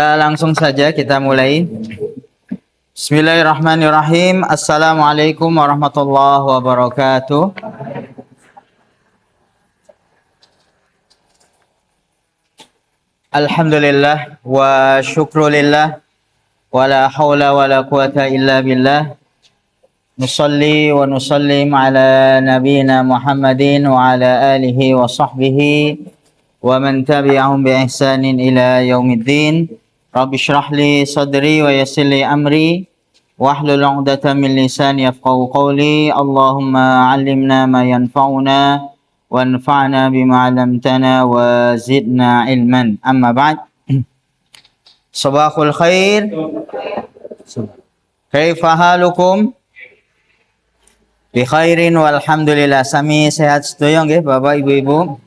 Langsung saja kita mulai. Bismillahirrahmanirrahim. Assalamualaikum warahmatullahi wabarakatuh. Alhamdulillah wa syukrulillah wa la hawla wa la quwata illa billah. Nusalli wa nusallim ala nabiyyina Muhammadin wa ala alihi wa sahbihi wa man tabi'ahum bi ihsanin ila yaumiddin. Rabbi shrah li sadri wa yassir li amri wahlul 'uqdatam min lisani yafqahu qawli. Allahumma 'allimna ma yanfa'una wanfa'na bima 'allamtana wa zidna ilman. Amma ba'd. Sabahul khair. Kaifa halukum? Bi khairin walhamdulillah. Sami sehat sedaya nggih Bapak Ibu-ibu.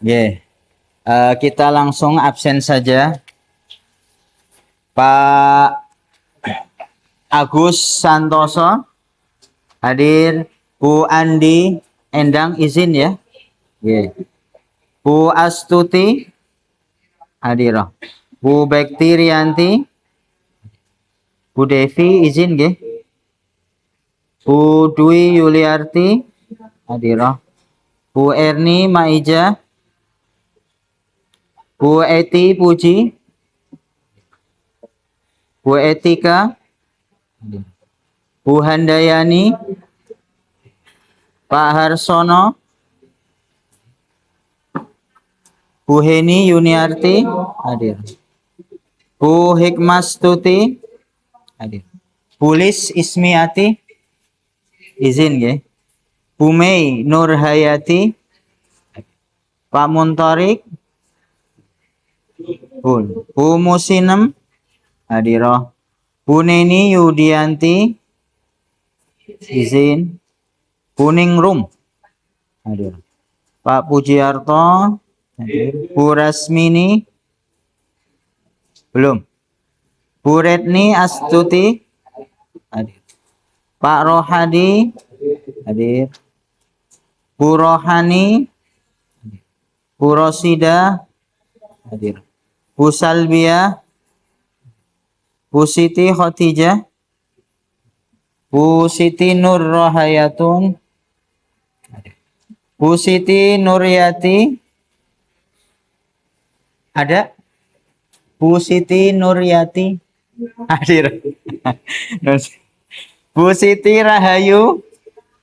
Nggih. Kita langsung absen saja. Pak Agus Santoso hadir, Bu Andi Endang izin ya. Nggih. Bu Astuti hadir. Bu Bekti Rianti, Bu Devi izin nggih. Bu Dwi Yuliarti hadir. Bu Erni Maija, Bu Eti Puji, Bu Etika, Bu Handayani, Pak Harsono, Bu Heni Yuniarti hadir. Bu Hikmastuti hadir. Bu Lis Ismiati izin nggih. Bu Mei Nurhayati, Pak Muntarik, Bu Musinem hadir. Bu Neni Yudianti izin. Bu Ningrum hadir. Pak Pujiarto hadir. Bu Rasmini belum. Bu Retni Astuti hadir. Pak Rohadi hadir. Bu Rohani, Bu Rosida hadir. Bu Salbia, Bu Siti Khotijah, Bu Siti Nur Rohayatun, Bu Siti Nuryati ada. Bu Siti Nuryati hadir. Bu Siti Rahayu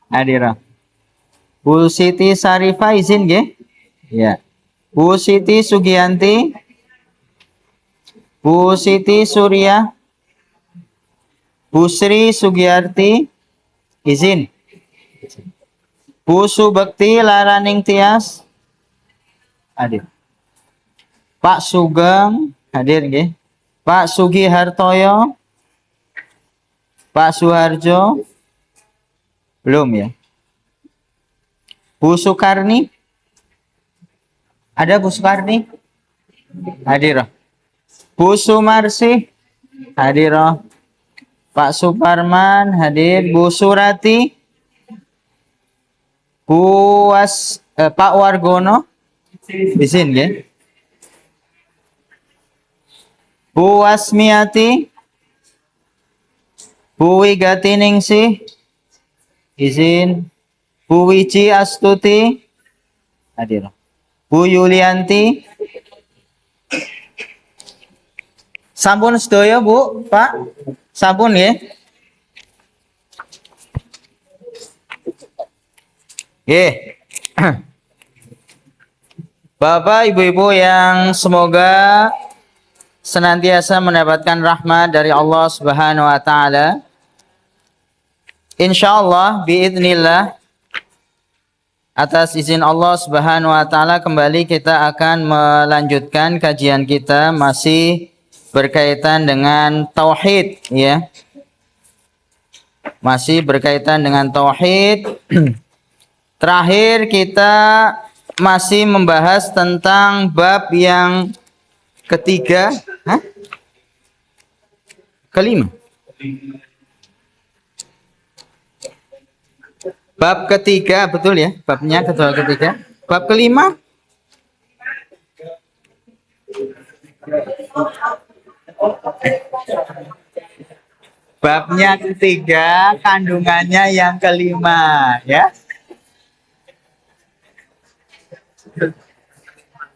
hadir. Bu Siti Sarifah izin nggih? Ya. Bu Siti Sugianti, Bu Siti Surya, Bu Sri Sugiyarti izin. Bu Subekti Laraning Tias hadir. Pak Sugeng hadir nggih. Pak Sugihartoyo, Pak Suharjo belum ya. Bu Sukarni ada. Bu Sukarni hadir. Bu Sumarsi hadir. Pak Suparman hadir. Bu Surati, Pak Wargono izin nggih. Bu Wasmiati, Bu Wigatiningsih izin. Bu Wiji Astuti hadir. Bu Yulianti sampun sedaya Bu, Pak. Sampun nggih. Nggih. Bapak Ibu-ibu yang semoga senantiasa mendapatkan rahmat dari Allah Subhanahu wa taala. Insyaallah biidznillah, atas izin Allah Subhanahu wa taala kembali kita akan melanjutkan kajian kita masih berkaitan dengan tauhid ya. Masih berkaitan dengan tauhid. Terakhir kita masih membahas tentang bab yang ketiga, kelima. Bab ketiga, betul ya? Babnya ketiga. Bab kelima Babnya ketiga, kandungannya yang kelima, ya.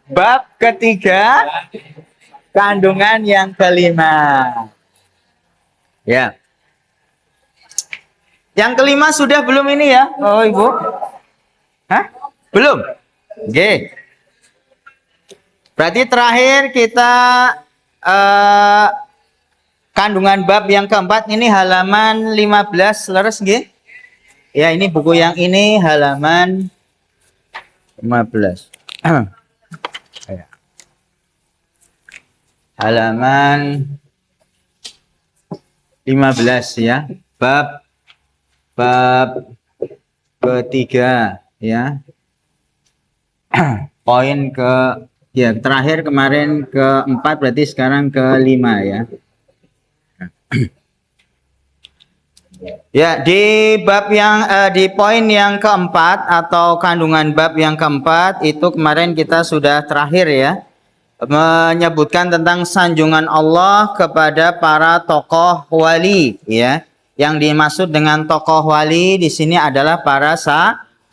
Bab ketiga, kandungan yang kelima. Ya. Yang kelima sudah belum ini ya? Oh, Ibu? Hah? Belum? Oke. Berarti terakhir kita kandungan bab yang keempat ini halaman 15, leres nggih? Ya, ini buku yang ini halaman 15. Ya. Halaman 15 ya. Bab ketiga ya. Poin ke ya terakhir kemarin keempat, berarti sekarang kelima ya. Ya, di bab yang di poin yang keempat atau kandungan bab yang keempat itu kemarin kita sudah terakhir ya, menyebutkan tentang sanjungan Allah kepada para tokoh wali ya. Yang dimaksud dengan tokoh wali di sini adalah para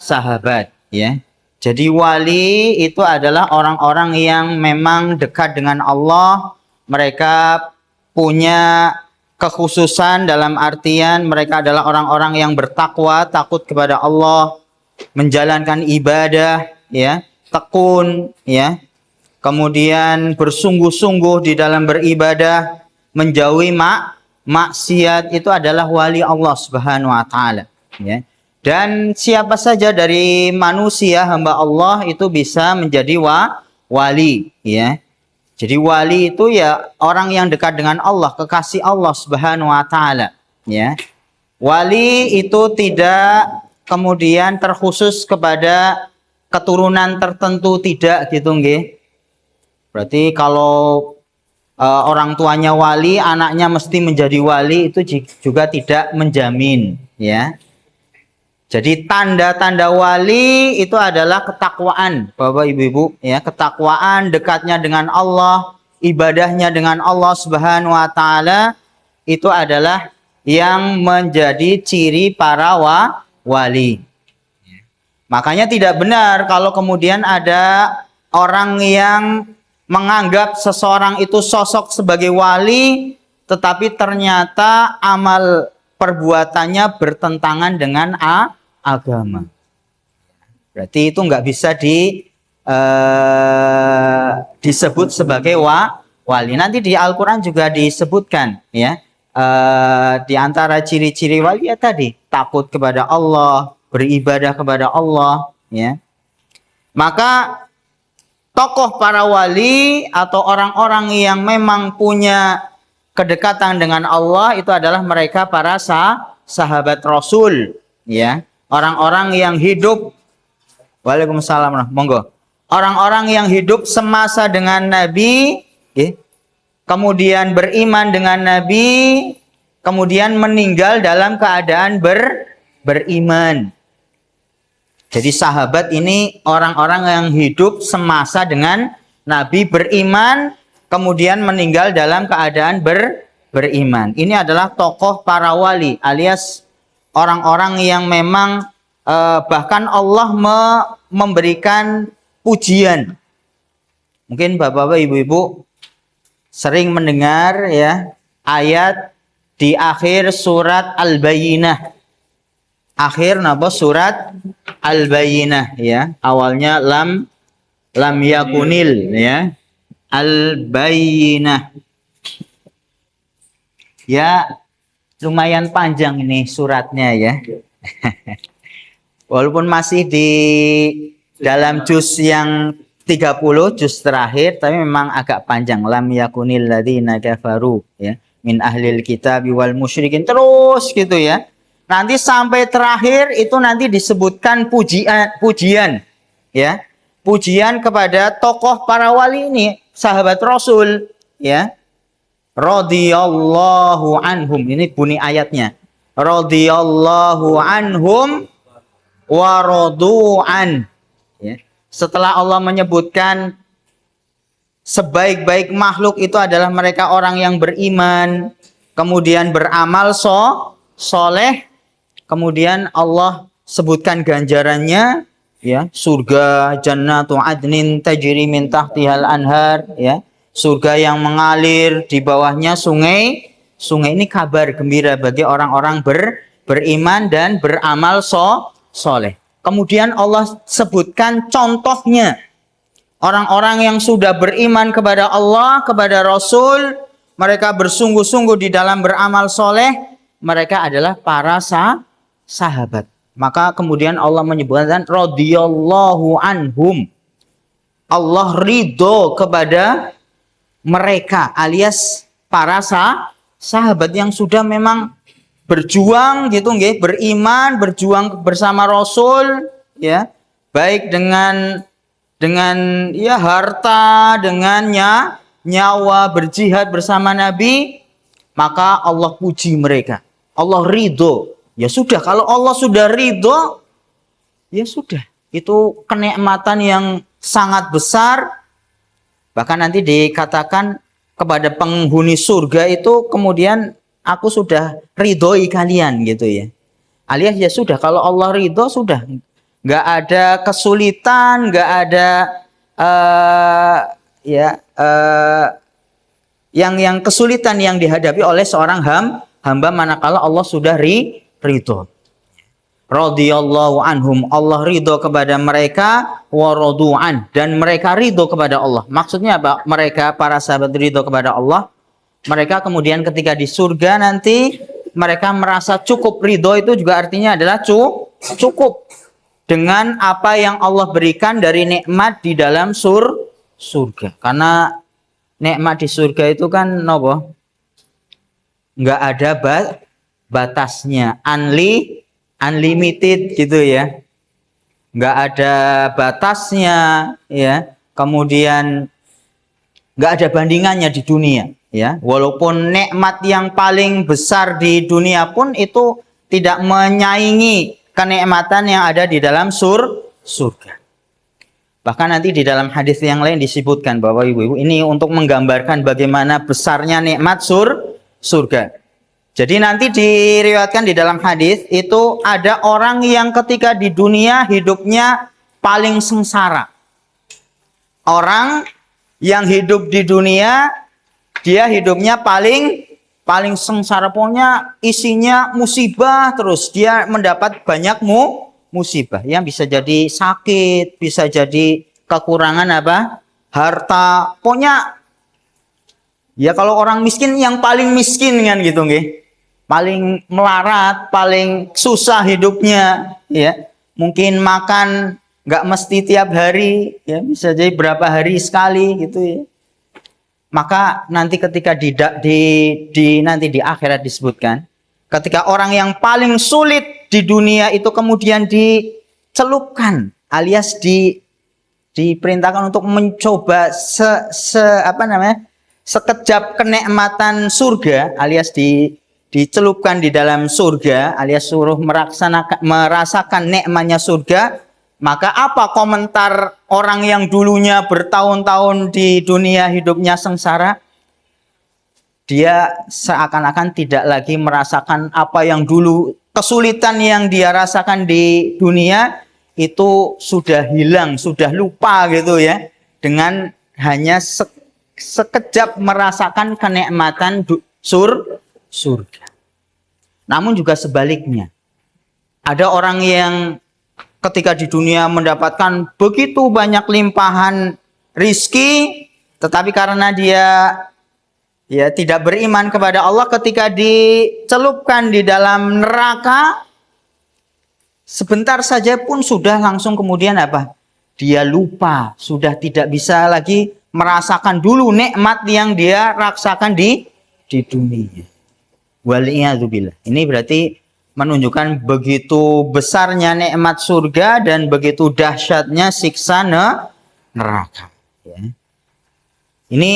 sahabat ya. Jadi wali itu adalah orang-orang yang memang dekat dengan Allah, mereka punya kekhususan dalam artian mereka adalah orang-orang yang bertakwa, takut kepada Allah, menjalankan ibadah ya, tekun ya. Kemudian bersungguh-sungguh di dalam beribadah, menjauhi maksiat, itu adalah wali Allah Subhanahu wa taala ya. Dan siapa saja dari manusia hamba Allah itu bisa menjadi wali ya. Jadi wali itu ya orang yang dekat dengan Allah, kekasih Allah Subhanahu wa taala ya. Wali itu tidak kemudian terkhusus kepada keturunan tertentu, tidak gitu nggih. Berarti kalau orang tuanya wali, anaknya mesti menjadi wali, itu juga tidak menjamin ya. Jadi tanda-tanda wali itu adalah ketakwaan, Bapak Ibu-ibu ya, ketakwaan, dekatnya dengan Allah, ibadahnya dengan Allah Subhanahu wa taala, itu adalah yang menjadi ciri para wali. Makanya tidak benar kalau kemudian ada orang yang menganggap seseorang itu sosok sebagai wali, tetapi ternyata amal perbuatannya bertentangan dengan agama. Berarti itu nggak bisa disebut sebagai wali. Nanti di Al-Quran juga disebutkan ya, di antara ciri-ciri wali ya tadi, takut kepada Allah, beribadah kepada Allah ya. Maka tokoh para wali atau orang-orang yang memang punya kedekatan dengan Allah itu adalah mereka para sahabat Rasul ya. Orang-orang yang hidup, Waalaikumsalam, monggo. Orang-orang yang hidup semasa dengan Nabi, kemudian beriman dengan Nabi, kemudian meninggal dalam keadaan beriman. Jadi sahabat ini orang-orang yang hidup semasa dengan Nabi, beriman, kemudian meninggal dalam keadaan beriman. Ini adalah tokoh para wali alias orang-orang yang memang bahkan Allah memberikan pujian. Mungkin Bapak-bapak, Ibu-ibu sering mendengar ya ayat di akhir surat Al-Bayyinah. Akhir napa surat Al-Bayyinah ya. Awalnya lam yakunil ya. Al-Bayyinah. Ya, lumayan panjang ini suratnya ya. Walaupun masih di dalam juz yang 30, juz terakhir, tapi memang agak panjang. Lam yakunil ladzina kafaru ya min ahlil kitab wal musyrikin, terus gitu ya. Nanti sampai terakhir itu nanti disebutkan pujian ya. Pujian kepada tokoh para wali ini, sahabat Rasul ya. Radhiyallahu anhum, ini bunyi ayatnya. Radhiyallahu anhum wa radu'an ya. Setelah Allah menyebutkan sebaik-baik makhluk itu adalah mereka orang yang beriman, kemudian beramal soleh, kemudian Allah sebutkan ganjarannya, ya, surga jannatu adnin tajri min tahtihal anhar, ya, surga yang mengalir di bawahnya sungai. Sungai ini kabar gembira bagi orang-orang beriman dan beramal soleh. Kemudian Allah sebutkan contohnya. Orang-orang yang sudah beriman kepada Allah, kepada Rasul, mereka bersungguh-sungguh di dalam beramal soleh, mereka adalah para sahabat. Maka kemudian Allah menyebutkan radhiyallahu anhum. Allah ridho kepada mereka, alias para sahabat yang sudah memang berjuang gitu nggih, beriman, berjuang bersama Rasul, ya. Baik dengan ya harta, dengan nyawa, berjihad bersama Nabi, maka Allah puji mereka. Allah ridho. Ya sudah, kalau Allah sudah ridho, ya sudah. Itu kenikmatan yang sangat besar. Bahkan nanti dikatakan kepada penghuni surga itu, kemudian aku sudah ridhoi kalian gitu ya. Alias ya sudah, kalau Allah ridho sudah. Nggak ada kesulitan, nggak ada yang kesulitan yang dihadapi oleh seorang hamba manakala Allah sudah ridho. Radhiyallahu anhum, Allah ridho kepada mereka, wa radu'an, dan mereka ridho kepada Allah. Maksudnya apa? Mereka para sahabat ridho kepada Allah. Mereka kemudian ketika di surga nanti mereka merasa cukup. Ridho itu juga artinya adalah cukup dengan apa yang Allah berikan dari nikmat di dalam surga. Karena nikmat di surga itu kan nopo? Nggak ada batasnya, unlimited gitu ya. Nggak ada batasnya, ya. Kemudian nggak ada bandingannya di dunia, ya. Walaupun nikmat yang paling besar di dunia pun itu tidak menyaingi kenikmatan yang ada di dalam surga. Bahkan nanti di dalam hadis yang lain disebutkan bahwa ibu-ibu ini untuk menggambarkan bagaimana besarnya nikmat surga. Jadi nanti diriwayatkan di dalam hadis itu ada orang yang ketika di dunia hidupnya paling sengsara. Orang yang hidup di dunia dia hidupnya paling sengsara, pokoknya isinya musibah terus. Dia mendapat banyak musibah yang bisa jadi sakit, bisa jadi kekurangan apa? Harta. Pokoknya ya kalau orang miskin yang paling miskin kan gitu nggih. Paling melarat, paling susah hidupnya, ya. Mungkin makan nggak mesti tiap hari, ya, bisa jadi berapa hari sekali gitu ya. Maka nanti ketika nanti di akhirat disebutkan, ketika orang yang paling sulit di dunia itu kemudian dicelupkan, alias diperintahkan untuk mencoba sekejap kenikmatan surga, alias dicelupkan di dalam surga, alias suruh merasakan nikmatnya surga. Maka apa komentar orang yang dulunya bertahun-tahun di dunia hidupnya sengsara? Dia seakan-akan tidak lagi merasakan apa yang dulu, kesulitan yang dia rasakan di dunia itu sudah hilang, sudah lupa gitu ya. Dengan hanya sekejap merasakan kenikmatan surga. Namun juga sebaliknya. Ada orang yang ketika di dunia mendapatkan begitu banyak limpahan rizki, tetapi karena dia ya tidak beriman kepada Allah, ketika dicelupkan di dalam neraka, sebentar saja pun sudah langsung kemudian apa? Dia lupa, sudah tidak bisa lagi merasakan dulu nikmat yang dia rasakan di dunia. Waliyadzubillah. Ini berarti menunjukkan begitu besarnya nikmat surga dan begitu dahsyatnya siksa neraka. Ya. Ini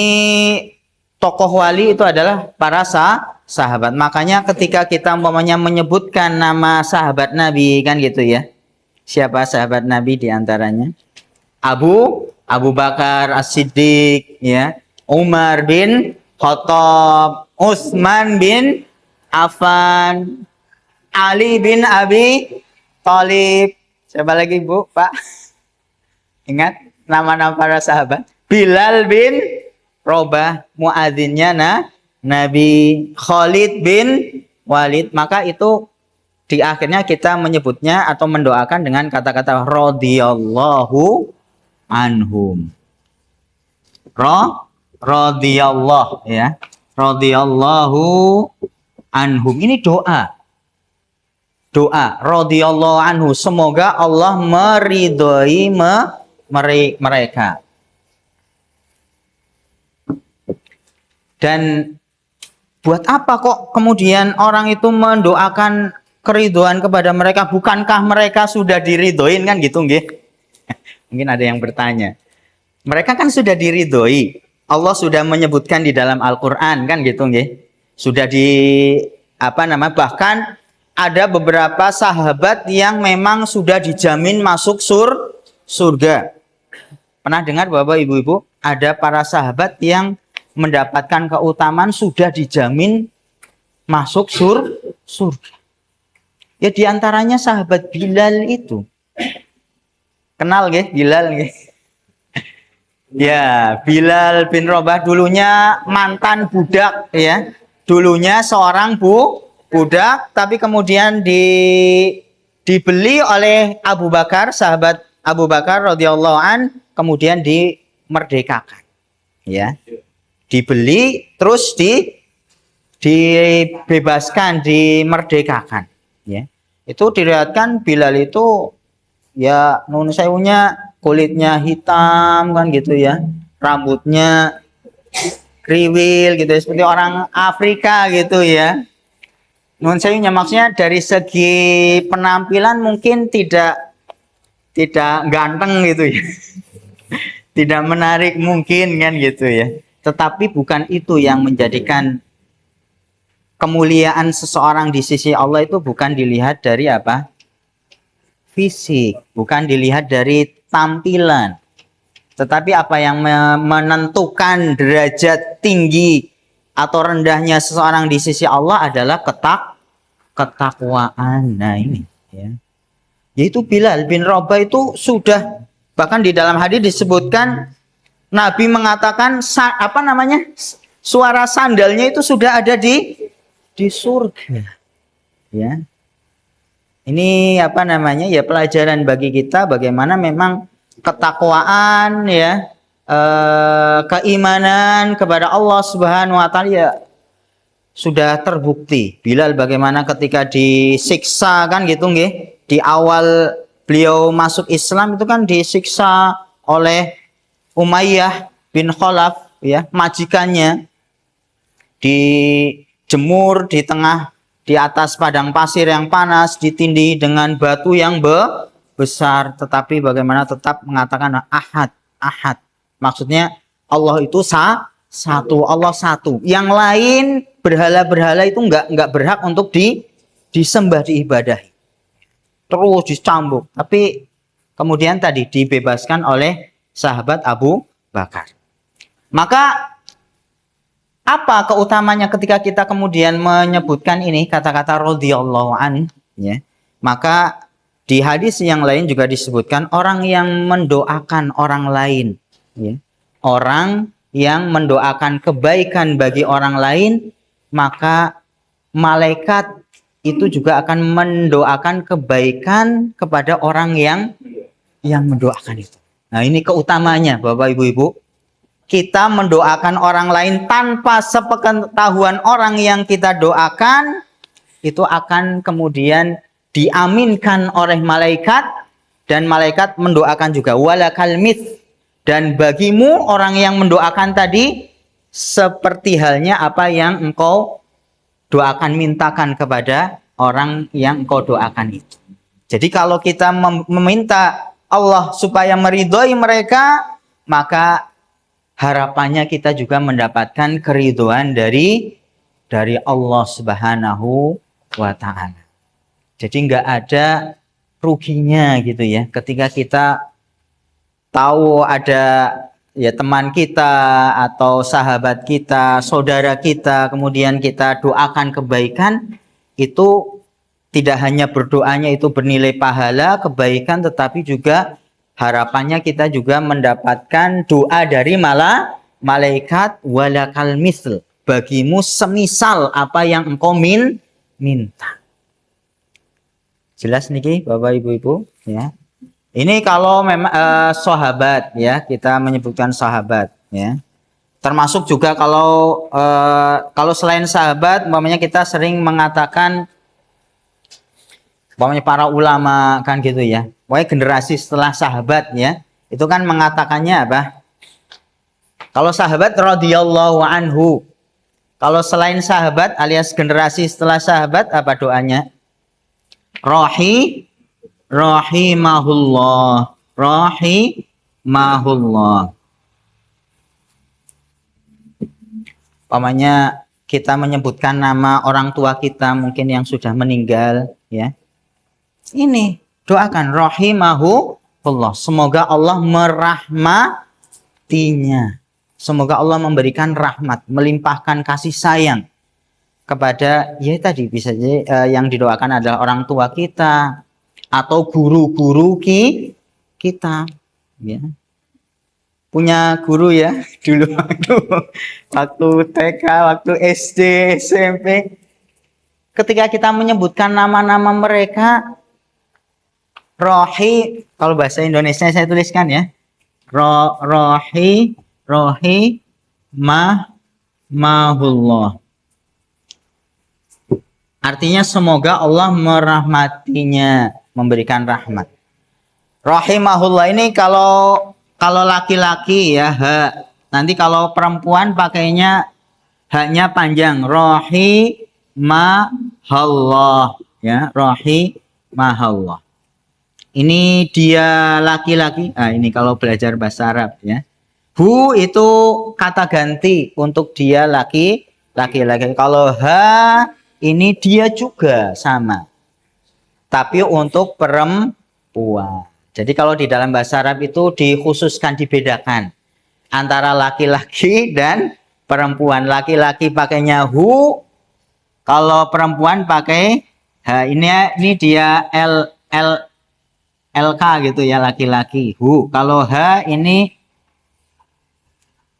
tokoh wali itu adalah para sahabat. Makanya ketika kita umpamanya menyebutkan nama sahabat Nabi kan gitu ya. Siapa sahabat Nabi diantaranya? Abu Abu Bakar As-Siddiq, ya, Umar bin Khattab, Utsman bin Affan, Ali bin Abi Thalib. Siapa lagi, Bu, Pak? Ingat nama-nama para sahabat? Bilal bin Robah, muadzinnya Nabi. Khalid bin Walid. Maka itu di akhirnya kita menyebutnya atau mendoakan dengan kata-kata radhiyallahu anhum. Radhiyallahu, ya. Radhiyallahu anhum. Ini doa. Doa radhiyallahu anhu, semoga Allah meridhoi mereka. Dan buat apa kok kemudian orang itu mendoakan keridhaan kepada mereka? Bukankah mereka sudah diridhoin, kan gitu nggih? Mungkin ada yang bertanya. Mereka kan sudah diridhoi. Allah sudah menyebutkan di dalam Al-Qur'an, kan gitu nggih? Sudah bahkan ada beberapa sahabat yang memang sudah dijamin masuk surga. Pernah dengar Bapak Ibu-ibu, ada para sahabat yang mendapatkan keutamaan sudah dijamin masuk surga. Ya, diantaranya sahabat Bilal itu. Kenal nggih Bilal nggih? Ya, Bilal bin Rabah dulunya mantan budak, ya. Dulunya seorang budak, tapi kemudian dibeli oleh Abu Bakar, sahabat Abu Bakar radhiyallahu an, kemudian dimerdekakan, ya. Dibeli terus dibebaskan, dimerdekakan, ya. Itu dilihatkan Bilal itu, ya, nun sewunya kulitnya hitam, kan gitu, ya. Rambutnya kriwil gitu, seperti orang Afrika gitu, ya. Nun sewunya maksudnya dari segi penampilan mungkin tidak ganteng gitu, ya. Tidak menarik mungkin, kan gitu, ya. Tetapi bukan itu yang menjadikan kemuliaan seseorang di sisi Allah. Itu bukan dilihat dari apa? Fisik, bukan dilihat dari tampilan. Tetapi apa yang menentukan derajat tinggi atau rendahnya seseorang di sisi Allah adalah ketakwaan. Nah, ini, ya. Yaitu Bilal bin Rabah itu sudah, bahkan di dalam hadis disebutkan Nabi mengatakan suara sandalnya itu sudah ada di surga, ya. Ini ya, pelajaran bagi kita bagaimana memang ketakwaan, ya, keimanan kepada Allah Subhanahu wa taala, ya, sudah terbukti. Bilal bagaimana ketika disiksa, kan gitu nggih. Di awal beliau masuk Islam itu kan disiksa oleh Umayyah bin Khalaf, ya, majikannya. Dijemur di atas padang pasir yang panas, ditindih dengan batu yang besar, tetapi bagaimana tetap mengatakan ahad. Maksudnya Allah itu satu, Allah satu. Yang lain berhala-berhala itu enggak berhak untuk disembah, diibadahi. Terus dicambuk, tapi kemudian tadi dibebaskan oleh sahabat Abu Bakar. Maka apa keutamanya ketika kita kemudian menyebutkan ini kata-kata radhiyallahu an, ya? Maka di hadis yang lain juga disebutkan orang yang mendoakan orang lain, ya. Orang yang mendoakan kebaikan bagi orang lain, maka malaikat itu juga akan mendoakan kebaikan kepada orang yang mendoakan itu. Nah, ini keutamanya Bapak Ibu-ibu. Kita mendoakan orang lain tanpa sepengetahuan orang yang kita doakan, itu akan kemudian diaminkan oleh malaikat, dan malaikat mendoakan juga walakal mits, dan bagimu orang yang mendoakan tadi seperti halnya apa yang engkau doakan, mintakan kepada orang yang engkau doakan itu. Jadi kalau kita meminta Allah supaya meridhoi mereka, maka harapannya kita juga mendapatkan keridhaan dari Allah Subhanahu wa taala. Jadi nggak ada ruginya gitu, ya, ketika kita tahu ada ya teman kita atau sahabat kita, saudara kita, kemudian kita doakan kebaikan, itu tidak hanya berdoanya itu bernilai pahala, kebaikan, tetapi juga harapannya kita juga mendapatkan doa dari malaikat walakal misl. Bagimu semisal apa yang engkau minta. Jelas niki Bapak Ibu-ibu ya. Ini kalau memang sahabat ya, kita menyebutkan sahabat ya. Termasuk juga kalau selain sahabat, umpamanya kita sering mengatakan umpamanya para ulama kan gitu ya. Pokoknya generasi setelah sahabat ya, itu kan mengatakannya apa? Kalau sahabat radhiyallahu anhu. Kalau selain sahabat alias generasi setelah sahabat apa doanya? Rahimahullah. Umpamanya kita menyebutkan nama orang tua kita mungkin yang sudah meninggal ya. Ini doakan rahimahullah. Semoga Allah merahmatinya. Semoga Allah memberikan rahmat, melimpahkan kasih sayang kepada ya tadi bisa jadi yang didoakan adalah orang tua kita atau guru-guru kita ya. Punya guru ya dulu waktu TK, waktu SD, SMP, ketika kita menyebutkan nama-nama mereka, kalau bahasa Indonesia saya tuliskan ya, mahullah. Artinya semoga Allah merahmatinya, memberikan rahmat. Rahimahullah ini kalau laki-laki ya nanti kalau perempuan pakainya haknya panjang, rahimahullah ya, rahimahullah. Ini dia laki-laki. Ini kalau belajar bahasa Arab ya. Hu itu kata ganti untuk dia laki-laki. Kalau ha ini dia juga sama. Tapi untuk perempuan. Jadi kalau di dalam bahasa Arab itu dikhususkan, dibedakan antara laki-laki dan perempuan. Laki-laki pakainya hu, kalau perempuan pakai ha. Ini dia LK gitu ya, laki-laki hu. Kalau ha ini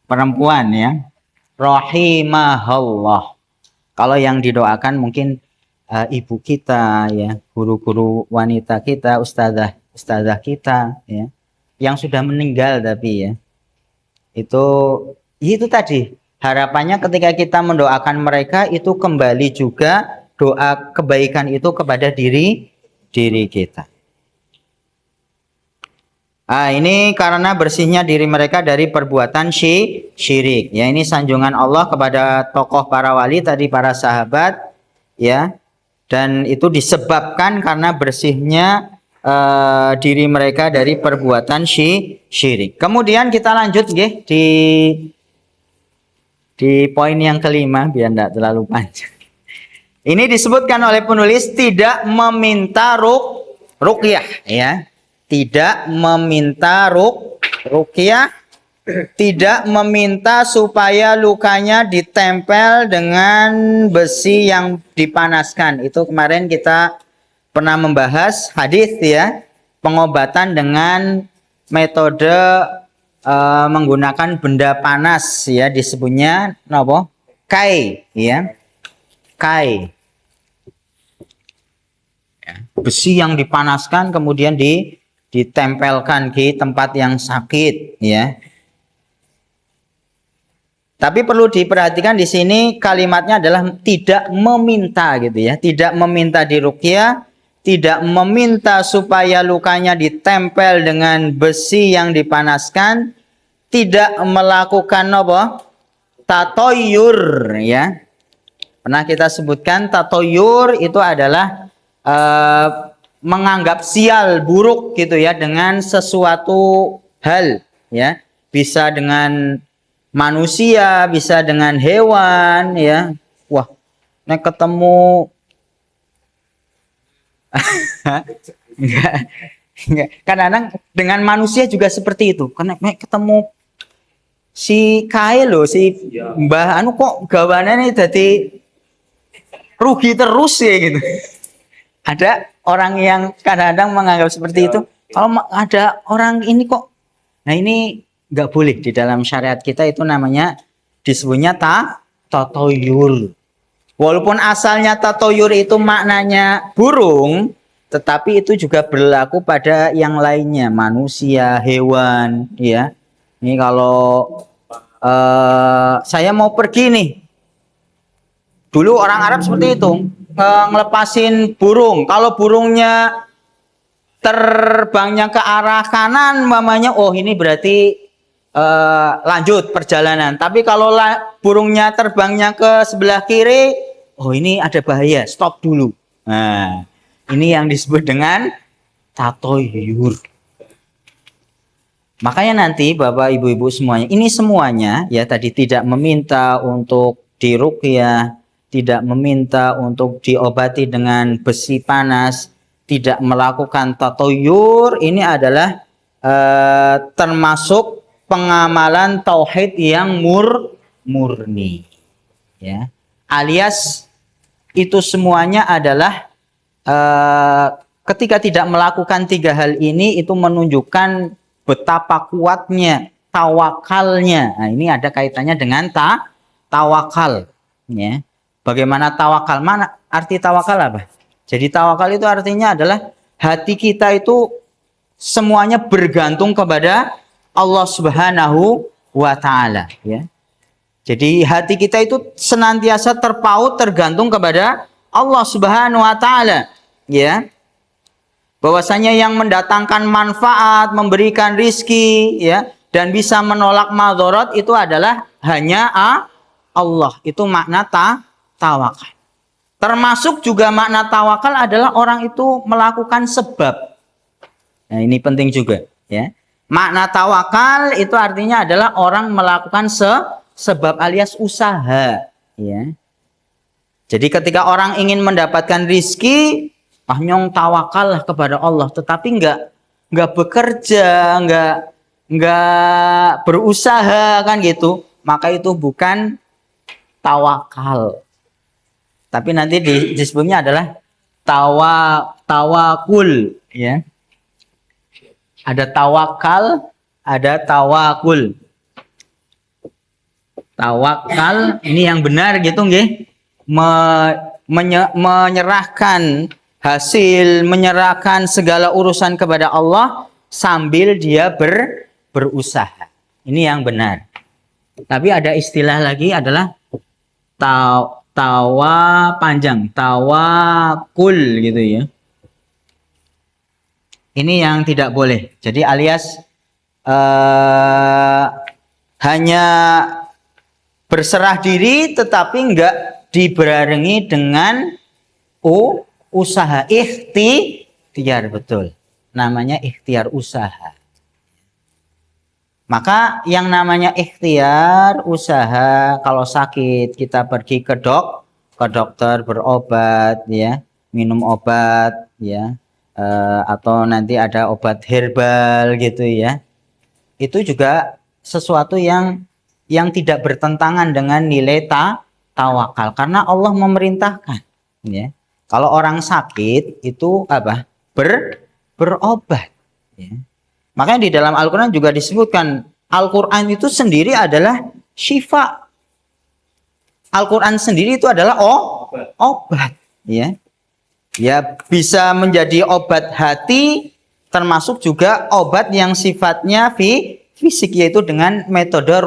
perempuan ya. Rahimahullah. Kalau yang didoakan mungkin ibu kita ya, guru-guru wanita kita, ustazah kita ya, yang sudah meninggal tapi ya. Itu tadi harapannya ketika kita mendoakan mereka itu kembali juga doa kebaikan itu kepada diri kita. Ini karena bersihnya diri mereka dari perbuatan syirik. Ya, ini sanjungan Allah kepada tokoh para wali tadi, para sahabat, ya. Dan itu disebabkan karena bersihnya diri mereka dari perbuatan syirik. Kemudian kita lanjut nggih di poin yang kelima biar tidak terlalu panjang. Ini disebutkan oleh penulis tidak meminta ruqyah, ya. Tidak meminta ruqyah, tidak meminta supaya lukanya ditempel dengan besi yang dipanaskan. Itu kemarin kita pernah membahas hadis ya, pengobatan dengan metode menggunakan benda panas ya, disebutnya apa? Kai ya. Kai. Ya, besi yang dipanaskan kemudian ditempelkan di tempat yang sakit ya. Tapi perlu diperhatikan di sini kalimatnya adalah tidak meminta gitu ya, tidak meminta diruqyah, tidak meminta supaya lukanya ditempel dengan besi yang dipanaskan, tidak melakukan apa? Tatoyur ya. Pernah kita sebutkan tatoyur itu adalah menganggap sial buruk gitu ya dengan sesuatu hal ya, bisa dengan manusia, bisa dengan hewan ya. Wah, nek ketemu Kadang-kadang dengan manusia juga seperti itu. Karena ketemu si Kae loh, si Mbah anu kok gawanane dadi rugi terus ya gitu. Ada orang yang kadang-kadang menganggap seperti itu. Kalau ada orang ini kok, nah ini nggak boleh di dalam syariat kita itu namanya disebutnya tatoyur. Walaupun asalnya tatoyur itu maknanya burung, tetapi itu juga berlaku pada yang lainnya, manusia, hewan, ya. Ini kalau saya mau pergi nih, dulu orang Arab seperti itu, ngelepasin burung. Kalau burungnya terbangnya ke arah kanan, mamanya, oh ini berarti lanjut perjalanan. Tapi kalau burungnya terbangnya ke sebelah kiri, oh ini ada bahaya, stop dulu. Nah, ini yang disebut dengan tatoyur. Makanya nanti Bapak Ibu-ibu semuanya, ini semuanya ya tadi tidak meminta untuk diruqyah, tidak meminta untuk diobati dengan besi panas, tidak melakukan tatoyur, ini adalah termasuk pengamalan tauhid yang murni. Ya. Alias itu semuanya adalah ketika tidak melakukan tiga hal ini itu menunjukkan betapa kuatnya tawakalnya. Nah, ini ada kaitannya dengan tawakal. Ya. Bagaimana tawakal? Mana arti tawakal apa? Jadi tawakal itu artinya adalah hati kita itu semuanya bergantung kepada Allah Subhanahu wa Ta'ala. Ya. Jadi hati kita itu senantiasa terpaut tergantung kepada Allah Subhanahu wa Ta'ala. Ya. Bahwasanya yang mendatangkan manfaat, memberikan rizki, ya, dan bisa menolak madharat itu adalah hanya Allah. Itu makna tawakal. Termasuk juga makna tawakal adalah orang itu melakukan sebab. Nah, ini penting juga, ya. Makna tawakal itu artinya adalah orang melakukan sebab alias usaha, ya. Jadi ketika orang ingin mendapatkan rizki, nyong tawakal kepada Allah, tetapi nggak bekerja, nggak berusaha kan gitu, maka itu bukan tawakal. Tapi nanti disebutnya adalah tawakul, ya. Ada tawakal, ada tawakul. Tawakal ini yang benar gitu nggih. Menyerahkan hasil, menyerahkan segala urusan kepada Allah sambil dia berusaha. Ini yang benar. Tapi ada istilah lagi adalah tawakul gitu ya. Ini yang tidak boleh. Jadi alias hanya berserah diri tetapi enggak dibarengi dengan usaha. Ikhtiar, betul. Namanya ikhtiar usaha. Maka yang namanya ikhtiar usaha, kalau sakit kita pergi ke dokter berobat, ya, minum obat, ya, atau nanti ada obat herbal gitu ya. Itu juga sesuatu yang tidak bertentangan dengan nilai tawakal, karena Allah memerintahkan, ya. Kalau orang sakit itu apa? Berobat, ya. Makanya di dalam Al-Quran juga disebutkan, Al-Quran itu sendiri adalah syifa. Al-Quran sendiri itu adalah obat, ya. Ya, bisa menjadi obat hati, termasuk juga obat yang sifatnya fisik, yaitu dengan metode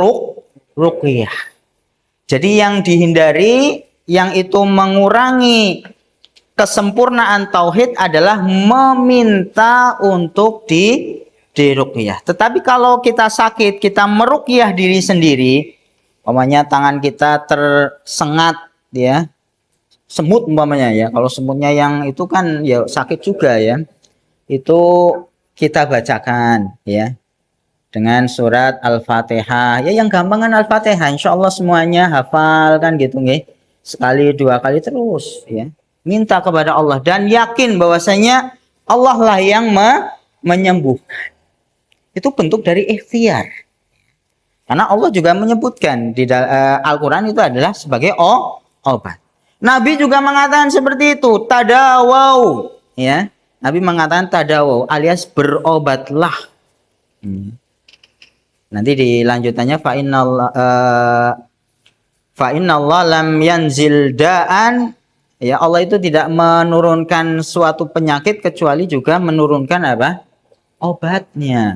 ruqyah. Jadi yang dihindari, yang itu mengurangi kesempurnaan tauhid adalah meminta untuk diruqyah. Tetapi kalau kita sakit, kita meruqyah diri sendiri, umpamanya tangan kita tersengat, ya, semut umpamanya, ya. Kalau semutnya yang itu kan ya sakit juga, ya. Itu kita bacakan, ya, dengan surat Al-Fatihah. Ya yang gampang kan Al-Fatihah. Insyaallah semuanya hafal kan gitu nggih. Sekali dua kali terus, ya. Minta kepada Allah dan yakin bahwasanya Allah lah yang menyembuhkan. Itu bentuk dari ikhtiar. Karena Allah juga menyebutkan di Al-Quran itu adalah sebagai obat. Nabi juga mengatakan seperti itu, tadawau, ya. Nabi mengatakan tadawau alias berobatlah. Nanti di lanjutannya fa innallah lam yanzil da'an, ya, Allah itu tidak menurunkan suatu penyakit kecuali juga menurunkan apa? Obatnya.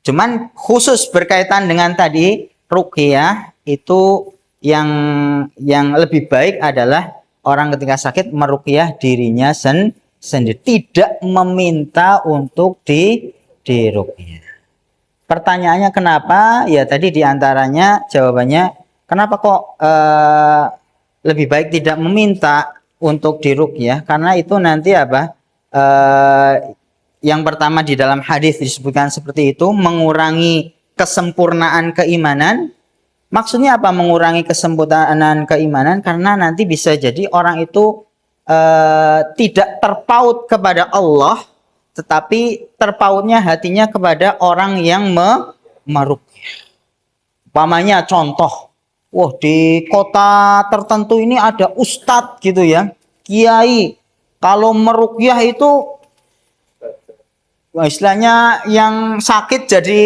Cuman khusus berkaitan dengan tadi ruqyah itu yang lebih baik adalah orang ketika sakit meruqyah dirinya sendiri, tidak meminta untuk diruqyah. Pertanyaannya kenapa? Ya tadi diantaranya jawabannya kenapa kok lebih baik tidak meminta untuk diruqyah? Karena itu nanti apa? Yang pertama di dalam hadis disebutkan seperti itu, mengurangi kesempurnaan keimanan. Maksudnya apa mengurangi kesempurnaan keimanan? Karena nanti bisa jadi orang itu tidak terpaut kepada Allah, tetapi terpautnya hatinya kepada orang yang meruqyah. Umpamanya contoh, wah di kota tertentu ini ada ustadz gitu ya, kiai. Kalau meruqyah itu istilahnya yang sakit jadi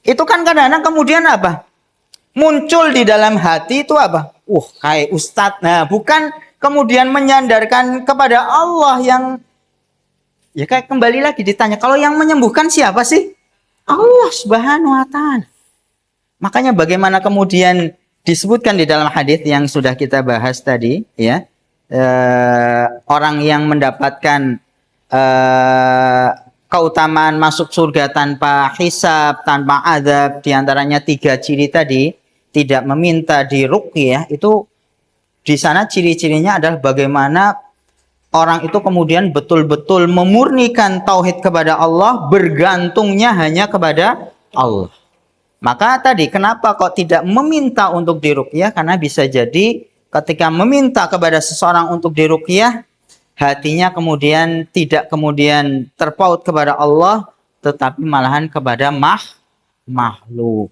itu kan kadang-kadang kemudian apa? Muncul di dalam hati itu apa? Kayak ustadz. Nah, bukan kemudian menyandarkan kepada Allah yang ya kayak kembali lagi ditanya, kalau yang menyembuhkan siapa sih? Allah Subhanahu wa taala. Makanya bagaimana kemudian disebutkan di dalam hadis yang sudah kita bahas tadi, ya. Orang yang mendapatkan keutamaan masuk surga tanpa hisab, tanpa azab, diantaranya 3 ciri tadi, tidak meminta diruqyah, itu di sana ciri-cirinya adalah bagaimana orang itu kemudian betul-betul memurnikan tauhid kepada Allah, bergantungnya hanya kepada Allah. Maka tadi kenapa kok tidak meminta untuk diruqyah? Karena bisa jadi ketika meminta kepada seseorang untuk diruqyah, hatinya kemudian tidak kemudian terpaut kepada Allah, tetapi malahan kepada makhluk.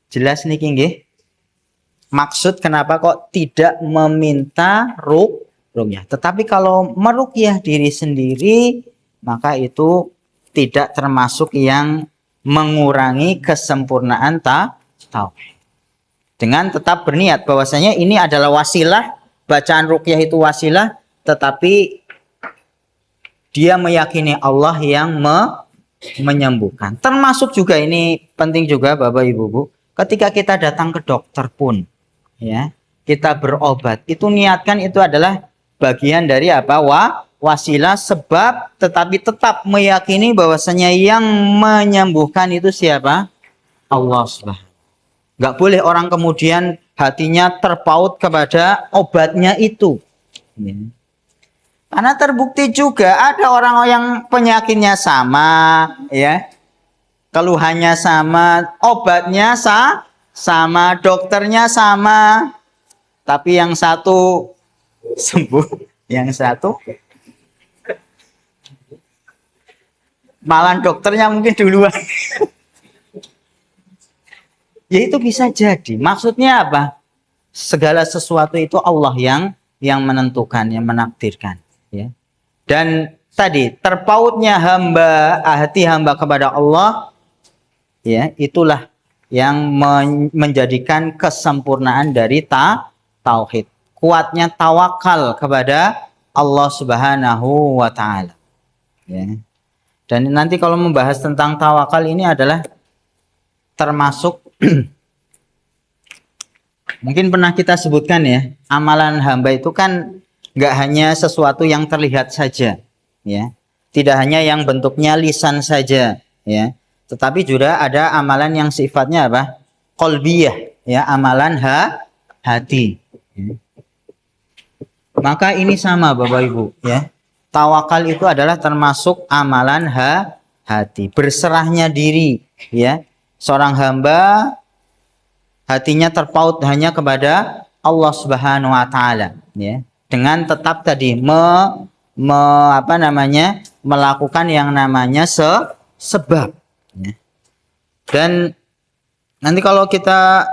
Jelas niki nggih? Maksud kenapa kok tidak meminta ruqyah. Tetapi kalau meruqyah diri sendiri, maka itu tidak termasuk yang mengurangi kesempurnaan tauhid. Dengan tetap berniat bahwasanya ini adalah wasilah, bacaan ruqyah itu wasilah, tetapi dia meyakini Allah yang menyembuhkan. Termasuk juga ini penting juga Bapak Ibu Bu, ketika kita datang ke dokter pun, ya, kita berobat, itu niatkan itu adalah bagian dari apa? Wasilah, sebab tetapi tetap meyakini bahwasanya yang menyembuhkan itu siapa? Allah Subhanahu. Nggak boleh orang kemudian hatinya terpaut kepada obatnya itu. Ya. Karena terbukti juga ada orang yang penyakitnya sama, ya, keluhannya sama, obatnya sama, dokternya sama, tapi yang satu sembuh, yang satu malah dokternya mungkin duluan. Ya itu bisa jadi. Maksudnya apa? Segala sesuatu itu Allah yang menentukan, yang menakdirkan. Ya. Dan tadi terpautnya hati hamba kepada Allah, ya, itulah yang menjadikan kesempurnaan dari tauhid. Kuatnya tawakal kepada Allah Subhanahu wa taala. Ya. Dan nanti kalau membahas tentang tawakal ini adalah termasuk mungkin pernah kita sebutkan ya, amalan hamba itu kan nggak hanya sesuatu yang terlihat saja, ya, tidak hanya yang bentuknya lisan saja, ya, tetapi juga ada amalan yang sifatnya apa? Qalbiyah, ya, amalan hati. Ya. Maka ini sama Bapak Ibu, ya, tawakal itu adalah termasuk amalan hati, berserahnya diri, ya. Seorang hamba hatinya terpaut hanya kepada Allah Subhanahu wa taala, ya. dengan tetap tadi melakukan yang namanya sebab. Ya. Dan nanti kalau kita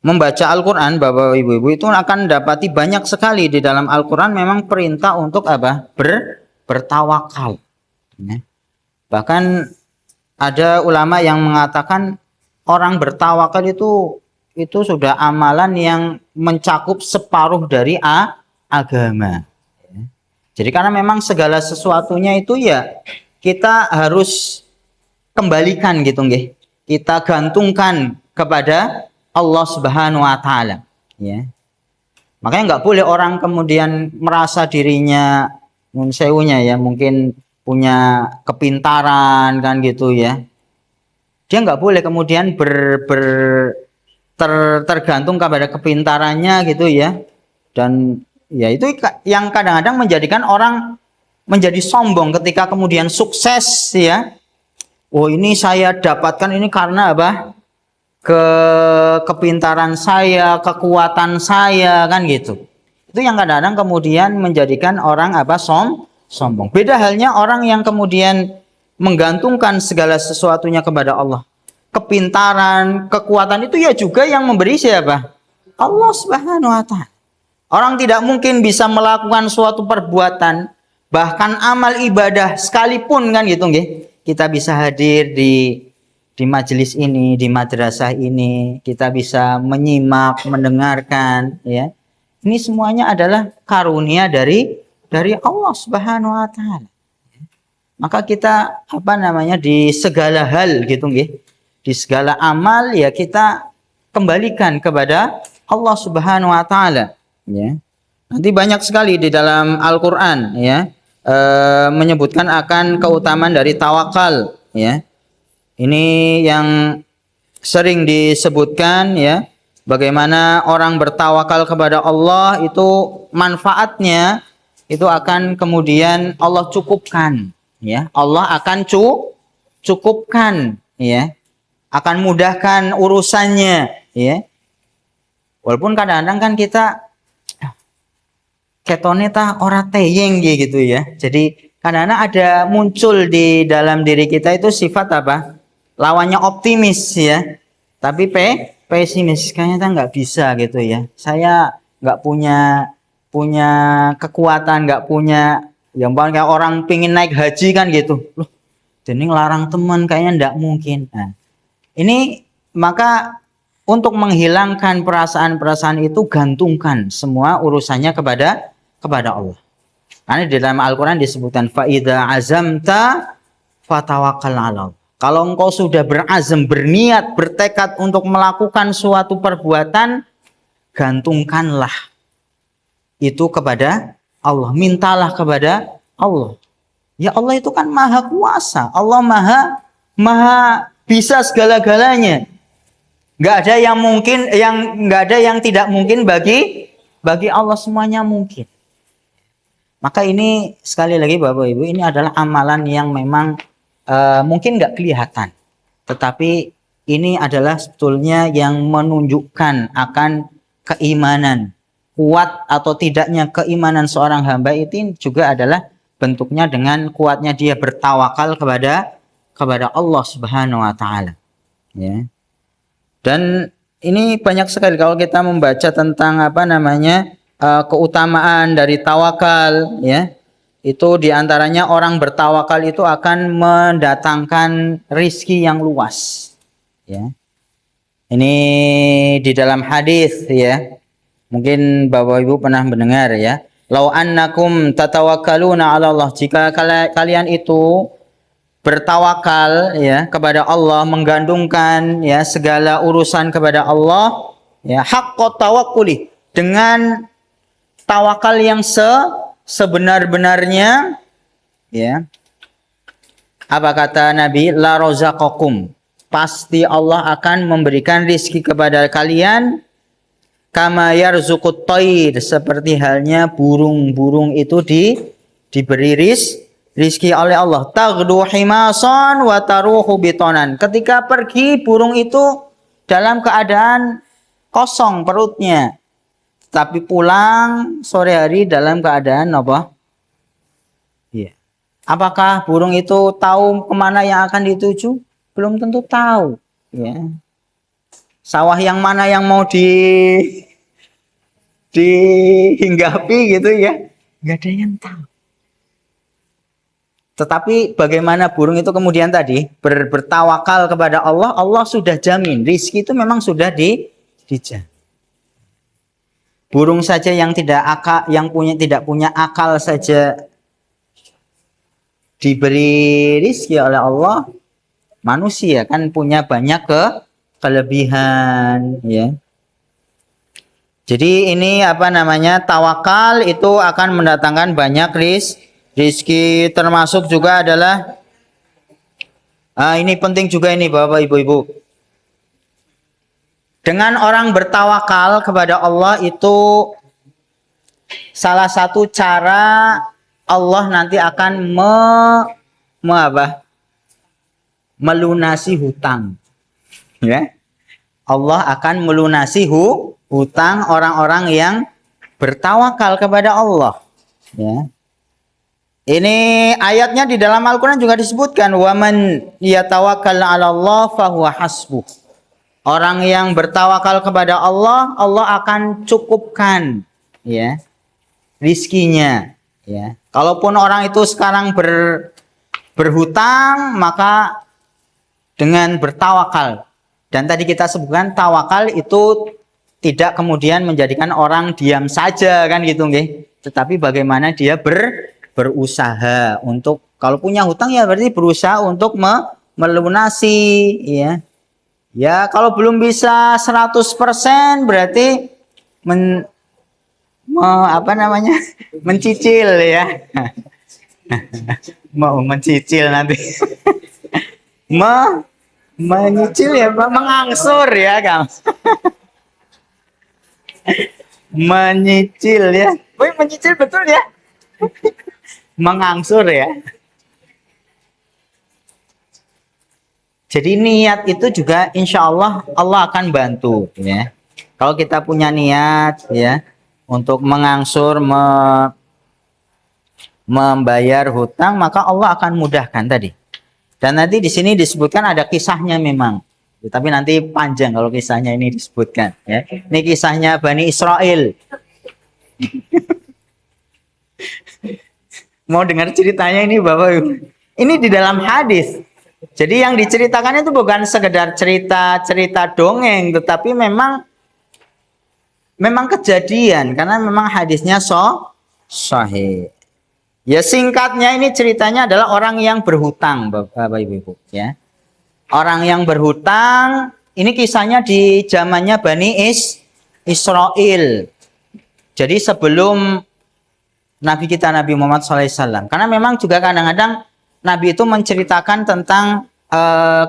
membaca Al-Quran, Bapak Ibu-Ibu, itu akan dapati banyak sekali di dalam Al-Quran memang perintah untuk apa? Bertawakal. Ya. Bahkan ada ulama yang mengatakan orang bertawakal itu sudah amalan yang mencakup separuh dari agama. Ya. Jadi karena memang segala sesuatunya itu ya kita harus kembalikan gitu nggih. Kita gantungkan kepada Allah Subhanahu wa taala, ya. Makanya nggak boleh orang kemudian merasa dirinya sewunya ya, mungkin punya kepintaran kan gitu ya. Dia nggak boleh kemudian tergantung kepada kepintarannya gitu ya. Dan ya itu yang kadang-kadang menjadikan orang menjadi sombong ketika kemudian sukses ya. Oh, ini saya dapatkan ini karena apa? Kepintaran saya, kekuatan saya kan gitu. Itu yang kadang-kadang kemudian menjadikan orang apa? Sombong. Beda halnya orang yang kemudian menggantungkan segala sesuatunya kepada Allah. Kepintaran, kekuatan itu ya juga yang memberi siapa? Allah Subhanahu wa taala. Orang tidak mungkin bisa melakukan suatu perbuatan, bahkan amal ibadah sekalipun kan gitu nggih. Kita bisa hadir di majelis ini, di madrasah ini, kita bisa menyimak, mendengarkan, ya. Ini semuanya adalah karunia dari Allah Subhanahu wa taala. Maka kita di segala hal gitu nggih, di segala amal ya kita kembalikan kepada Allah Subhanahu wa taala, ya. Nanti banyak sekali di dalam Al-Qur'an ya menyebutkan akan keutamaan dari tawakal, ya. Ini yang sering disebutkan ya, bagaimana orang bertawakal kepada Allah itu manfaatnya itu akan kemudian Allah cukupkan, ya. Allah akan cukupkan, ya. Akan mudahkan urusannya, ya. Walaupun kadang-kadang kan kita ketone ta ora teyeng gitu ya. Jadi kadang-kadang ada muncul di dalam diri kita itu sifat apa? Lawannya optimis ya, tapi pesimis, kayaknya nggak bisa gitu ya. Saya nggak punya kekuatan, nggak punya yang kayak orang pingin naik haji kan gitu. Loh, jadi ngelarang teman kayaknya nggak mungkin. Nah, ini maka untuk menghilangkan perasaan-perasaan itu gantungkan semua urusannya kepada Allah. Karena di dalam Al-Quran disebutkan fa'idha azamta fatawakkal 'ala Allah. Kalau engkau sudah berazam, berniat, bertekad untuk melakukan suatu perbuatan, gantungkanlah itu kepada Allah. Mintalah kepada Allah. Ya Allah itu kan maha kuasa. Allah maha bisa segala-galanya. Nggak ada yang mungkin, nggak ada yang tidak mungkin bagi Allah, semuanya mungkin. Maka ini sekali lagi Bapak Ibu, ini adalah amalan yang memang mungkin nggak kelihatan, tetapi ini adalah sebetulnya yang menunjukkan akan keimanan, kuat atau tidaknya keimanan seorang hamba itu juga adalah bentuknya dengan kuatnya dia bertawakal kepada Allah Subhanahu wa taala, ya. Dan ini banyak sekali kalau kita membaca tentang keutamaan dari tawakal, ya. Itu diantaranya orang bertawakal itu akan mendatangkan rizki yang luas, ya. Ini di dalam hadis ya, mungkin Bapak Ibu pernah mendengar ya. Lau annakum tatawakkaluna 'ala Allah, jika kalian itu bertawakal ya kepada Allah, menggantungkan ya segala urusan kepada Allah, ya, haqqat tawakkuli, dengan tawakal yang sebenar-benarnya, ya. Apa kata Nabi? La rozaqakum, pasti Allah akan memberikan rizki kepada kalian kama yarzuqut thair, seperti halnya burung-burung itu diberi rizki oleh Allah. Taghdu himasan wa taruhu bitonan, ketika pergi burung itu dalam keadaan kosong perutnya, tapi pulang sore hari dalam keadaan apa? Iya. Apakah burung itu tahu kemana yang akan dituju? Belum tentu tahu. Ya. Sawah yang mana yang mau dihinggapi gitu ya? Nggak ada yang tahu. Tetapi bagaimana burung itu kemudian tadi bertawakal kepada Allah, Allah sudah jamin. Rizki itu memang sudah dijamin. Burung saja yang tidak punya akal saja diberi rizki oleh Allah. Manusia kan punya banyak kelebihan, ya. Jadi ini tawakal itu akan mendatangkan banyak rizki, termasuk juga adalah ini penting juga ini Bapak Ibu-ibu. Dengan orang bertawakal kepada Allah itu salah satu cara Allah nanti akan melunasi hutang. Ya. Allah akan melunasi hutang orang-orang yang bertawakal kepada Allah. Ya. Ini ayatnya di dalam Al-Quran juga disebutkan, waman yatawakkal 'ala Allah fahuwa hasbuh. Orang yang bertawakal kepada Allah, Allah akan cukupkan, ya, rizkinya. Ya. Kalaupun orang itu sekarang berhutang, maka dengan bertawakal. Dan tadi kita sebutkan tawakal itu tidak kemudian menjadikan orang diam saja kan gitu nggih. Tetapi bagaimana dia berusaha untuk, kalau punya hutang ya berarti berusaha untuk melunasi, ya. Ya, kalau belum bisa 100% berarti mencicil ya. Mau mencicil nanti. Menyicil ya, mengangsur ya, Kang. Menyicil ya. Woi, menyicil betul ya? Mengangsur ya. Jadi niat itu juga insya Allah Allah akan bantu, ya. Kalau kita punya niat, ya, untuk mengangsur, membayar hutang, maka Allah akan mudahkan tadi. Dan nanti di sini disebutkan ada kisahnya memang. Tapi nanti panjang kalau kisahnya ini disebutkan. Ya. Ini kisahnya Bani Israel. Mau dengar ceritanya ini Bapak Ibu? Ini di dalam hadis. Jadi yang diceritakan itu bukan sekedar cerita dongeng, tetapi memang kejadian, karena memang hadisnya sahih. Ya singkatnya ini ceritanya adalah orang yang berhutang, Bapak Ibu, ya. Orang yang berhutang, ini kisahnya di zamannya Bani Israel. Jadi sebelum Nabi kita Nabi Muhammad SAW. Karena memang juga kadang-kadang Nabi itu menceritakan tentang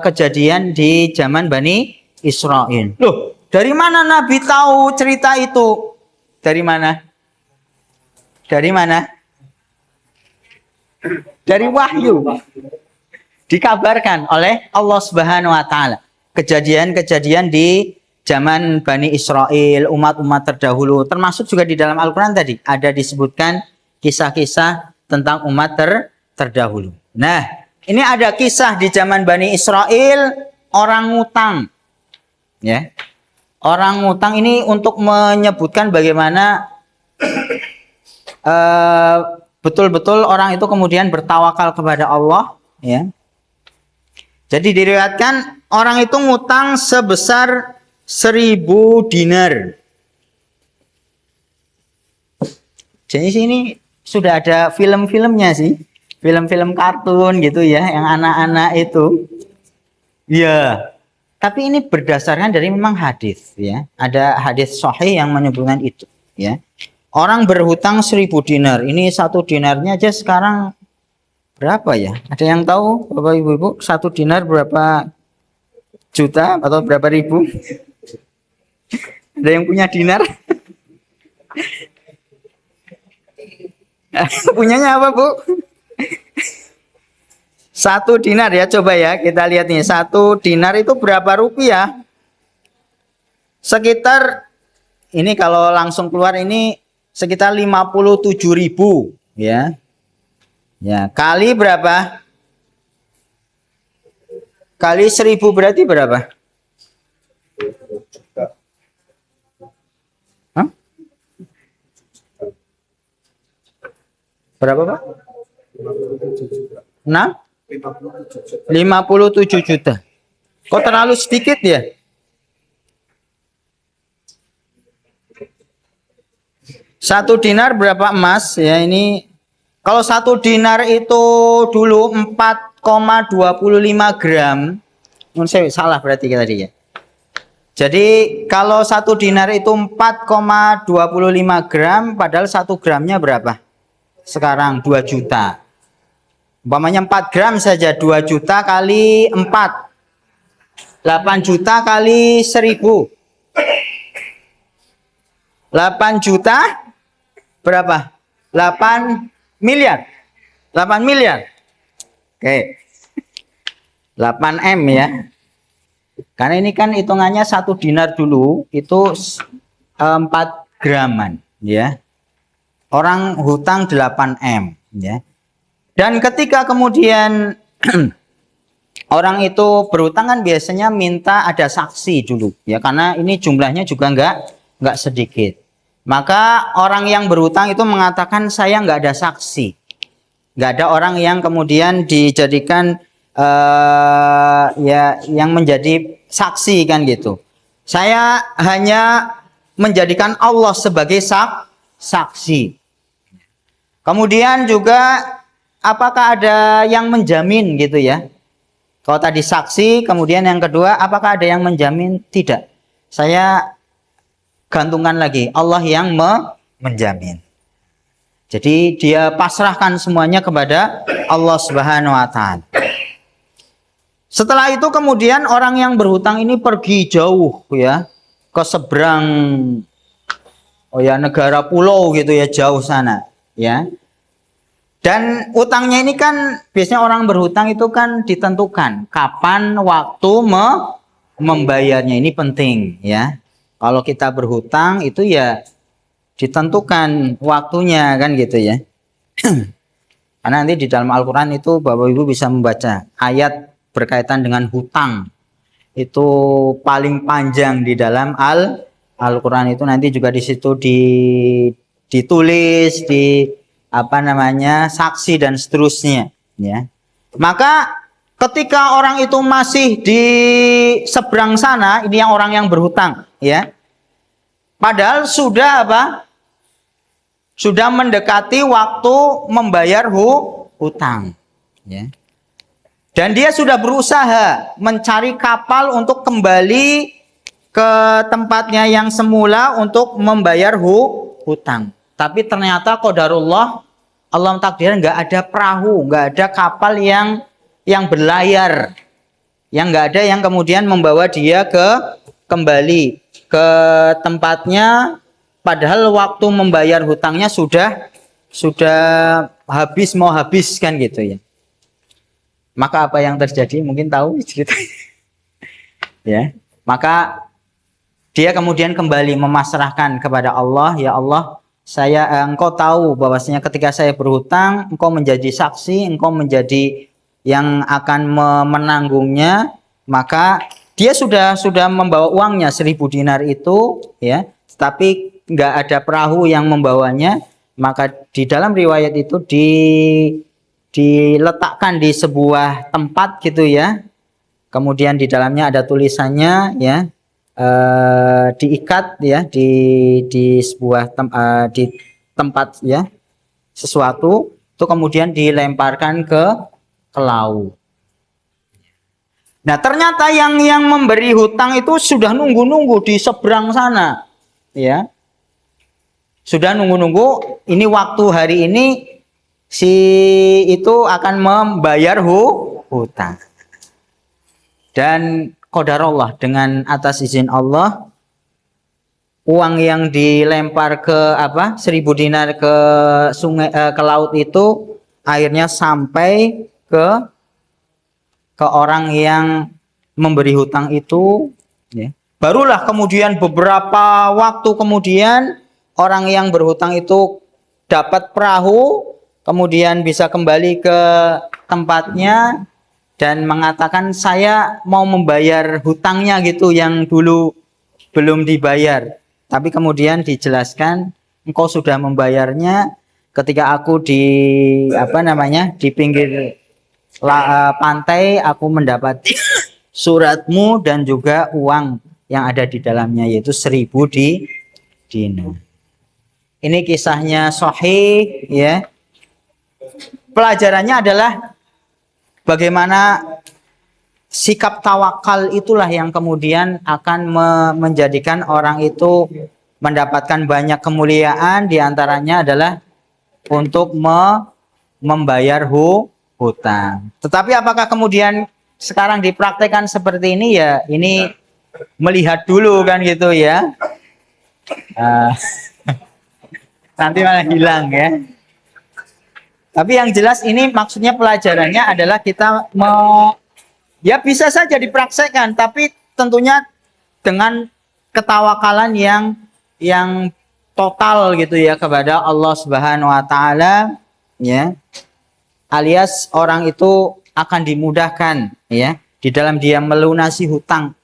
kejadian di zaman Bani Israel. Loh, dari mana Nabi tahu cerita itu? Dari mana? Dari mana? Dari wahyu. Dikabarkan oleh Allah Subhanahu wa taala. Kejadian-kejadian di zaman Bani Israel, umat-umat terdahulu, termasuk juga di dalam Al-Qur'an tadi ada disebutkan kisah-kisah tentang umat terdahulu. Nah, ini ada kisah di zaman Bani Israel, orang ngutang. Ya. Orang ngutang ini untuk menyebutkan bagaimana betul-betul orang itu kemudian bertawakal kepada Allah, ya. Jadi diriwayatkan orang itu ngutang sebesar 1.000 dinar. Jadi sini sudah ada film-filmnya sih, film-film kartun gitu ya, yang anak-anak itu. Ya, tapi ini berdasarkan dari memang hadis, ya. Ada hadis sahih yang menyebutkan itu, ya. Orang berhutang 1.000 dinar. Ini 1 dinarnya aja sekarang berapa ya? Ada yang tahu, Bapak Ibu? 1 dinar berapa juta atau berapa ribu? Ada yang punya dinar? Punyanya apa, Bu? 1 dinar ya, coba ya kita lihat nih. 1 dinar itu berapa rupiah? Sekitar ini kalau langsung keluar ini sekitar 57.000 ya. Ya, kali berapa? Kali 1.000 berarti berapa? Hah? Berapa, Pak? 6? 57 juta. Kok terlalu sedikit ya? Satu dinar berapa emas? Ya ini kalau satu dinar itu dulu 4,25 gram. Saya salah berarti tadi ya. Jadi kalau satu dinar itu 4,25 gram, padahal 1 gramnya berapa? Sekarang 2 juta. Umpamanya 4 gram saja 2 juta kali 4. 8 juta kali 1.000. 8 juta berapa? 8 miliar. 8 miliar. Oke. 8 M ya. Karena ini kan hitungannya 1 dinar dulu itu 4 graman ya. Orang hutang 8 M ya. Dan ketika kemudian orang itu berhutang kan biasanya minta ada saksi dulu ya, karena ini jumlahnya juga nggak sedikit. Maka orang yang berhutang itu mengatakan saya nggak ada saksi, nggak ada orang yang kemudian dijadikan ya yang menjadi saksi kan gitu. Saya hanya menjadikan Allah sebagai saksi. Kemudian juga apakah ada yang menjamin gitu ya? Kalau tadi saksi, kemudian yang kedua apakah ada yang menjamin? Tidak. Saya gantungkan lagi Allah yang menjamin. Jadi dia pasrahkan semuanya kepada Allah Subhanahu wa taala. Setelah itu kemudian orang yang berhutang ini pergi jauh ya, ke seberang negara pulau gitu ya, jauh sana ya. Dan utangnya ini kan biasanya orang berhutang itu kan ditentukan kapan waktu membayarnya, ini penting ya. Kalau kita berhutang itu ya ditentukan waktunya kan gitu ya. Karena nanti di dalam Al-Quran itu Bapak Ibu bisa membaca ayat berkaitan dengan hutang. Itu paling panjang di dalam Al-Quran itu, nanti juga di situ ditulis di saksi dan seterusnya ya. Maka ketika orang itu masih di seberang sana, ini yang orang yang berhutang ya. Padahal sudah sudah mendekati waktu membayar hutang ya. Dan dia sudah berusaha mencari kapal untuk kembali ke tempatnya yang semula untuk membayar hutang. Tapi ternyata qadarullah, Allah takdir nggak ada perahu, nggak ada kapal yang berlayar, yang nggak ada yang kemudian membawa dia kembali ke tempatnya. Padahal waktu membayar hutangnya sudah mau habis kan gitu ya. Maka apa yang terjadi? Mungkin tahu cerita. Ya. Maka dia kemudian kembali memasrahkan kepada Allah, ya Allah, engkau tahu bahwasanya ketika saya berhutang, engkau menjadi saksi, engkau menjadi yang akan menanggungnya. Maka dia sudah membawa uangnya 1.000 dinar itu ya, tapi nggak ada perahu yang membawanya. Maka di dalam riwayat itu diletakkan di sebuah tempat gitu ya, kemudian di dalamnya ada tulisannya ya, diikat ya di sebuah di tempat ya, sesuatu itu kemudian dilemparkan ke laut. Nah ternyata yang memberi hutang itu sudah nunggu di seberang sana ya, sudah nunggu ini waktu hari ini si itu akan membayar hutang. Dan qadarullah, dengan atas izin Allah, uang yang dilempar ke 1.000 dinar ke sungai ke laut itu akhirnya sampai ke orang yang memberi hutang itu ya. Barulah kemudian beberapa waktu kemudian orang yang berhutang itu dapat perahu, kemudian bisa kembali ke tempatnya dan mengatakan saya mau membayar hutangnya gitu yang dulu belum dibayar. Tapi kemudian dijelaskan engkau sudah membayarnya ketika aku di di pinggir pantai aku mendapati suratmu dan juga uang yang ada di dalamnya yaitu 1000 dinar. Ini kisahnya sahih ya. Pelajarannya adalah bagaimana sikap tawakal itulah yang kemudian akan menjadikan orang itu mendapatkan banyak kemuliaan, diantaranya adalah untuk membayar hutang. Tetapi apakah kemudian sekarang dipraktekkan seperti ini ya? Ini melihat dulu kan gitu ya. Nanti malah hilang ya. Tapi yang jelas ini maksudnya pelajarannya adalah kita ya bisa saja dipraktekkan, tapi tentunya dengan ketawakalan yang total gitu ya kepada Allah Subhanahu wa taala ya. Alias orang itu akan dimudahkan ya di dalam dia melunasi hutang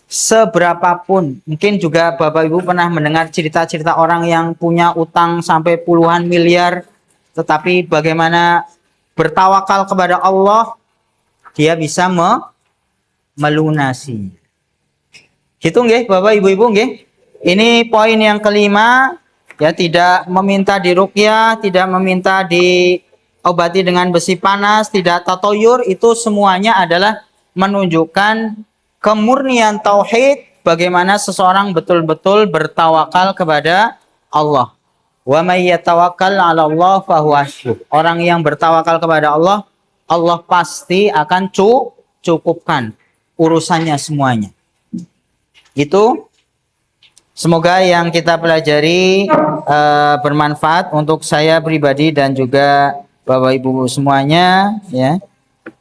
seberapapun. Mungkin juga Bapak Ibu pernah mendengar cerita-cerita orang yang punya utang sampai puluhan miliar, tetapi bagaimana bertawakal kepada Allah dia bisa melunasi. Gitu nggih Bapak Ibu nggih. Ini poin yang kelima ya, tidak meminta diruqyah, tidak meminta diobati dengan besi panas, tidak tatoyur, itu semuanya adalah menunjukkan kemurnian tauhid, bagaimana seseorang betul-betul bertawakal kepada Allah. Wa may yatawakkal 'ala Allah fahuwa hasbuh. Orang yang bertawakal kepada Allah, Allah pasti akan cukupkan urusannya semuanya. Itu semoga yang kita pelajari bermanfaat untuk saya pribadi dan juga Bapak Ibu semuanya ya.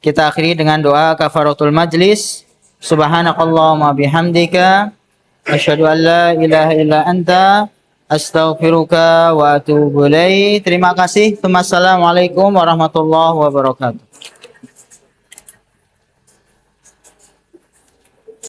Kita akhiri dengan doa kafaratul majlis. Subhanakallahumma bihamdika asyhadu an la ilaha illa anta astaghfiruka wa atubu ilaik. Terima kasih. Wassalamualaikum warahmatullahi wabarakatuh.